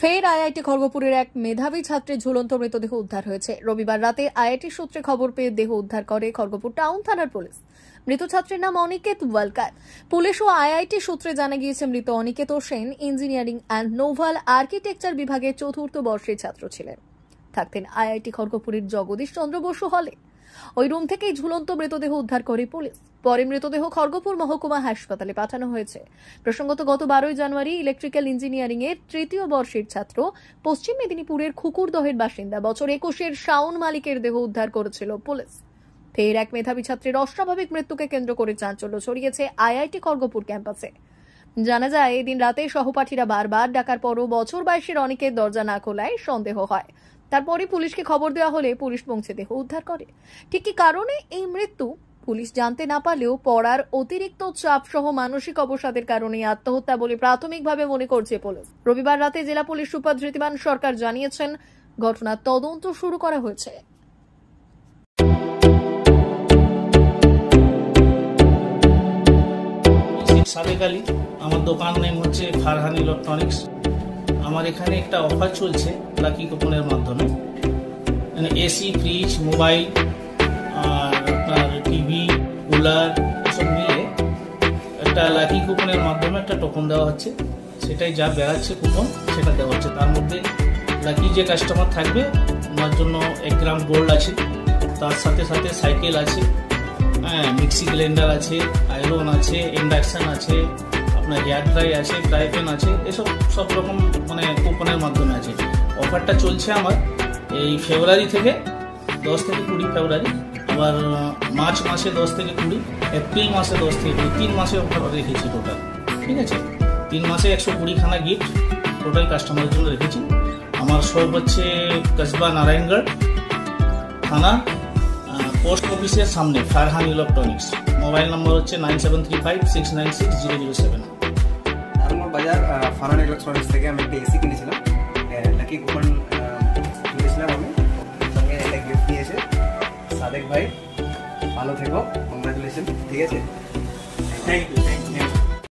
ফের আইআইটি খড়গপুরের এক মেধাবী ছাত্রের ঝুলন্ত মৃতদেহ উদ্ধার হয়েছে। রবিবার রাতে আইআইটি সূত্রে খবর পেয়ে দেহ উদ্ধার করে খড়গপুর টাউন থানার পুলিশ। মৃত ছাত্রের নাম অনিকেত ওয়ালকার। পুলিশ ও আইআইটি সূত্রে জানা গিয়েছে মৃত Aniket Sen engineering and naval architecture বিভাগের ৪র্থ বর্ষের ছাত্র ছিলেন। থাকতেন আইআইটি খড়গপুরের জগদীশ চন্দ্র বসু হলে। ওই রুম থেকেই ঝুলন্ত মৃতদেহ উদ্ধার করে পুলিশ। পরে মৃতদেহ খড়গপুর মহকুমা হাসপাতালে পাঠানো হয়েছে। প্রসঙ্গত গত 12 জানুয়ারি ইলেকট্রিক্যাল ইঞ্জিনিয়ারিং এর ৩য় বর্ষের ছাত্র পশ্চিম মেদিনীপুরের খুকুরদহের বাসিন্দা বছর 21-এর শাওন মালিকের দেহ উদ্ধার করেছিল পুলিশ। ফের এক মেধাবী ছাত্রের অস্বাভাবিক মৃত্যুকে কেন্দ্র করে চাঞ্চল্য ছড়িয়েছে আইআইটি খড়গপুর ক্যাম্পাসে। জানা যায় এদিন রাতে সহপাঠীরা বারবার ডাকার পরও বছর 22-এর অনেকের দরজা না খোলায় সন্দেহ হয়। তারপরে পুলিশকে খবর দেওয়া হলে পুলিশ পৌঁছে দেহ উদ্ধার করে। ঠিক কি কারণে এই মৃত্যু পুলিশ জানতে না পারলেও পড়ার অতিরিক্ত চাপ সহ মানসিক অবসাদের কারণে আত্মহত্যা বলে প্রাথমিকভাবে মনে করছে পুলিশ। রবিবার রাতে জেলা পুলিশ সুপার ধৃতিমান সরকার জানিয়েছেন ঘটনার তদন্ত শুরু করা হয়েছে। সাদেক আলী, আমার দোকান নেম হচ্ছে ফারহান ইলেকট্রনিক্স। আমার এখানে একটা অফার চলছে লাকি কুপনের মাধ্যমে। মানে এসি, ফ্রিজ, মোবাইল আর আপনার টিভি, কুলার এসব মিলে একটা লাকি কুপনের মাধ্যমে একটা টোকন দেওয়া হচ্ছে। সেটাই যা বেড়াচ্ছে কুপন সেটা দেওয়া হচ্ছে। তার মধ্যে লাকি যে কাস্টমার থাকবে ওনার জন্য 1 গ্রাম গোল্ড আছে, তার সাথে সাথে সাইকেল আছে, মিক্সি ব্লেন্ডার আছে, আয়রন আছে, ইন্ডাকশন আছে, আপনার হেয়ার ড্রাই আছে, ফ্রাই প্যান আছে, এসব সব রকম মানে কুপনের মাধ্যমে আছে। অফারটা চলছে আমার এই ফেব্রুয়ারি থেকে 10 থেকে 20 ফেব্রুয়ারি, আবার মার্চ মাসে 10 থেকে 20, এপ্রিল মাসে 10 থেকে 20, 3 মাসে অফার রেখেছি টোটাল। ঠিক আছে, 3 মাসে 120 খানা গিফট টোটাল কাস্টমারের জন্য রেখেছি। আমার শপ হচ্ছে কসবা নারায়ণগড় থানা, পোস্ট অফিসের সামনে, ফারহান ইলেকট্রনিক্স। মোবাইল নম্বর হচ্ছে 9735696007। আমার বাজার ফারহান ইলেকট্রনিক্স থেকে আমি একটা এসি কিনেছিলাম, লাকি কুপন কিনেছিলাম আমি, সঙ্গে একটা গিফট নিয়েছে সাদেক ভাই। ভালো থেকো, কংগ্রাচুলেশন। ঠিক আছে, থ্যাংক ইউ।